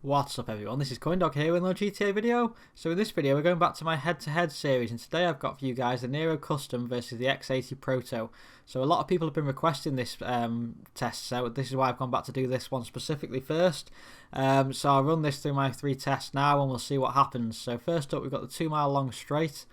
What's up everyone, this is CoyneDawg here with another GTA video. So in this video we're going back to my head-to-head series, and today I've got for you guys the Nero Custom versus the X80 Proto. So a lot of people have been requesting this test, so this is why I've gone back to do this one specifically first. So I'll run this through my 3 tests now and we'll see what happens. So first up we've got the 2 mile long straight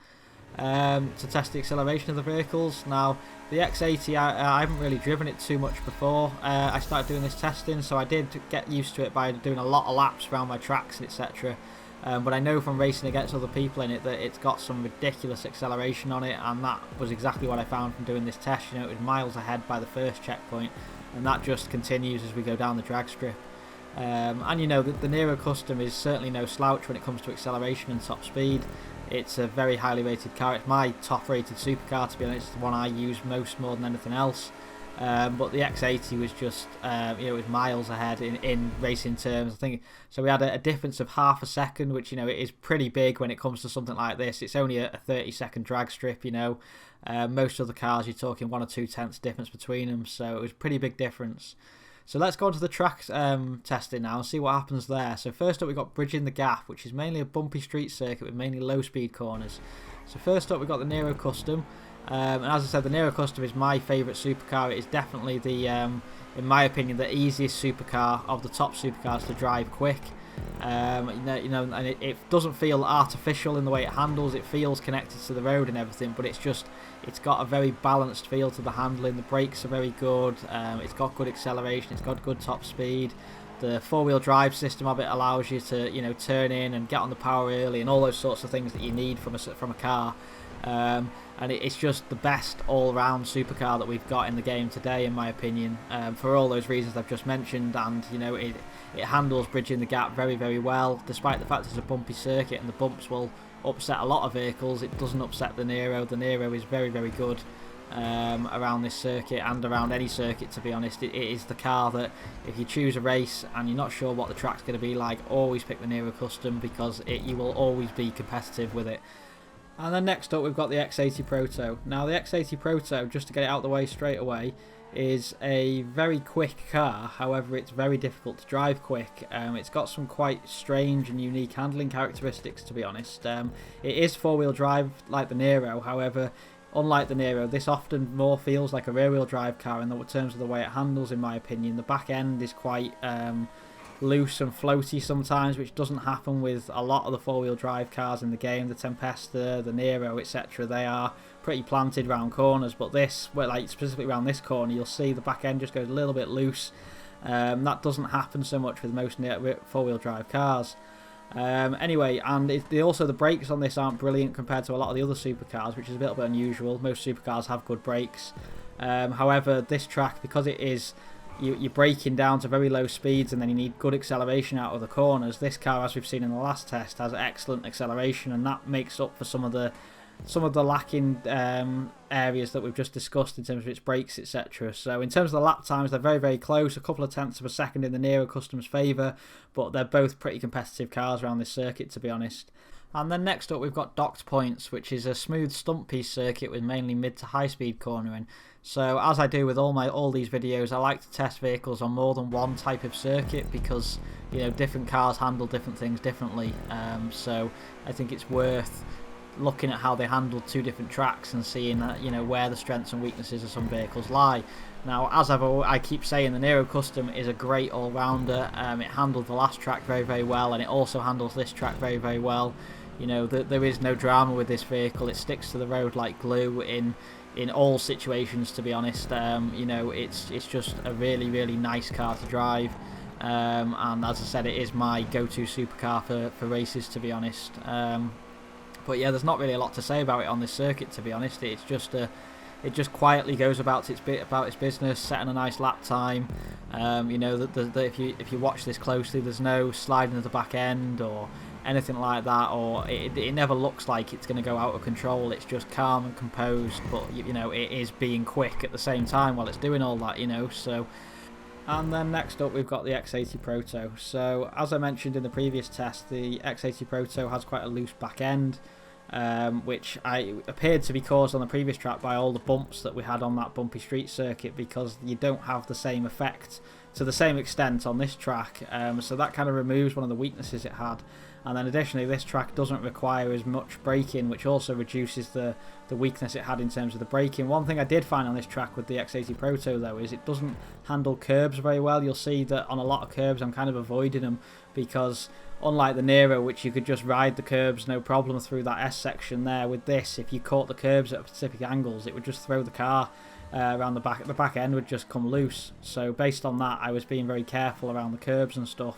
to test the acceleration of the vehicles. Now the X80 I haven't really driven it too much before I started doing this testing, so I did get used to it by doing a lot of laps around my tracks, etc. But I know from racing against other people in it that it's got some ridiculous acceleration on it, and that was exactly what I found from doing this test. You know, it was miles ahead by the first checkpoint, and that just continues as we go down the drag strip. And you know, the Nero Custom is certainly no slouch when it comes to acceleration and top speed. It's a very highly rated car. It's my top rated supercar, to be honest. It's the one I use most, more than anything else. But the X80 was just, you know, it was miles ahead in racing terms. I think so. We had a difference of half a second, which, you know, it is pretty big when it comes to something like this. It's only a 30-second drag strip, you know. Most other cars, you're talking 1 or 2 tenths difference between them, so it was a pretty big difference. So let's go on to the track testing now and see what happens there. So first up we've got Bridging the Gap, which is mainly a bumpy street circuit with mainly low speed corners. So first up we've got the Nero Custom, and as I said, the Nero Custom is my favourite supercar. It is definitely the, in my opinion, the easiest supercar of the top supercars to drive quick. You know, and it doesn't feel artificial in the way it handles. It feels connected to the road and everything, but it's got a very balanced feel to the handling. The brakes are very good. It's got good acceleration. It's got good top speed. The 4-wheel drive system of it allows you to, you know, turn in and get on the power early and all those sorts of things that you need from a car. And it's just the best all-round supercar that we've got in the game today, in my opinion, for all those reasons I've just mentioned. And you know, it handles Bridging the Gap very, very well, despite the fact it's a bumpy circuit and the bumps will upset a lot of vehicles. It doesn't upset the Nero. The Nero is very, very good around this circuit and around any circuit, to be honest. It is the car that, if you choose a race and you're not sure what the track's going to be like, always pick the Nero Custom, because you will always be competitive with it. And then next up we've got the X80 Proto. Now the X80 Proto, just to get it out of the way straight away, is a very quick car. However, it's very difficult to drive quick. It's got some quite strange and unique handling characteristics, to be honest. It is 4-wheel drive like the Nero. However, unlike the Nero, this often more feels like a rear-wheel drive car in terms of the way it handles, in my opinion. The back end is quite loose and floaty sometimes, which doesn't happen with a lot of the 4-wheel drive cars in the game. The Tempesta, the Nero, etc., they are pretty planted round corners, but this, well, like specifically around this corner, you'll see the back end just goes a little bit loose. That doesn't happen so much with most 4-wheel drive cars. Anyway, and also the brakes on this aren't brilliant compared to a lot of the other supercars, which is a little bit unusual. Most supercars have good brakes. However, this track, because it is, you're braking down to very low speeds and then you need good acceleration out of the corners. This car, as we've seen in the last test, has excellent acceleration, and that makes up for some of the lacking areas that we've just discussed in terms of its brakes, etc. So in terms of the lap times, they're very, very close, a couple of tenths of a second in the Nero Custom's favour, but they're both pretty competitive cars around this circuit, to be honest. And then next up we've got Docked Points, which is a smooth stump piece circuit with mainly mid to high speed cornering. So as I do with all these videos, I like to test vehicles on more than one type of circuit, because, you know, different cars handle different things differently. So I think it's worth looking at how they handle 2 different tracks and seeing, you know, where the strengths and weaknesses of some vehicles lie. Now, as I keep saying, the Nero Custom is a great all-rounder. It handled the last track very, very well, and it also handles this track very, very well. You know, there is no drama with this vehicle. It sticks to the road like glue in all situations, to be honest. You know, it's just a really, really nice car to drive. And as I said, it is my go-to supercar for races, to be honest. But yeah, there's not really a lot to say about it on this circuit, to be honest. It just quietly goes about its business, setting a nice lap time. You know, if you watch this closely, there's no sliding of the back end or anything like that, or it never looks like it's going to go out of control. It's just calm and composed, but you know, it is being quick at the same time while it's doing all that, you know. So, and then next up we've got the X80 Proto. So as I mentioned in the previous test, the X80 Proto has quite a loose back end, which appeared to be caused on the previous track by all the bumps that we had on that bumpy street circuit, because you don't have the same effect to the same extent on this track, so that kind of removes one of the weaknesses it had. And then additionally, this track doesn't require as much braking, which also reduces the weakness it had in terms of the braking. One thing I did find on this track with the X80 Proto though is it doesn't handle curbs very well. You'll see that on a lot of curbs I'm kind of avoiding them, because unlike the Nero, which you could just ride the curbs no problem through that S section there, with this, if you caught the curbs at specific angles, it would just throw the car around the back. The back end would just come loose. So based on that, I was being very careful around the curbs and stuff.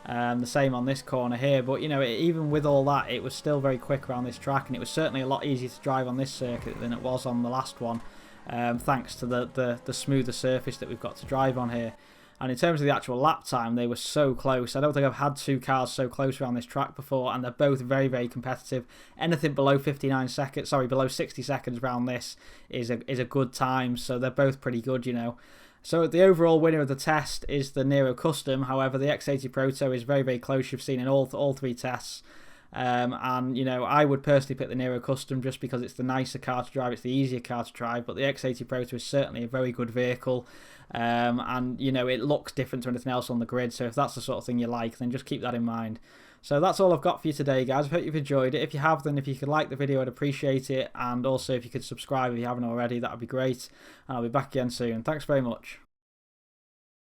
The same on this corner here, but you know, even with all that, it was still very quick around this track, and it was certainly a lot easier to drive on this circuit than it was on the last one, thanks to the smoother surface that we've got to drive on here. And in terms of the actual lap time, they were so close. I don't think I've had two cars so close around this track before, and they're both very, very competitive. Anything below 59 seconds, sorry, below 60 seconds around this is a good time, so they're both pretty good, you know. So the overall winner of the test is the Nero Custom. However, the X80 Proto is very, very close. You've seen in all three tests. And, you know, I would personally pick the Nero Custom just because it's the nicer car to drive. It's the easier car to drive. But the X80 Proto is certainly a very good vehicle. And, you know, it looks different to anything else on the grid. So if that's the sort of thing you like, then just keep that in mind. So that's all I've got for you today, guys. I hope you've enjoyed it. If you have, then if you could like the video, I'd appreciate it. And also if you could subscribe if you haven't already, that would be great. And I'll be back again soon. Thanks very much.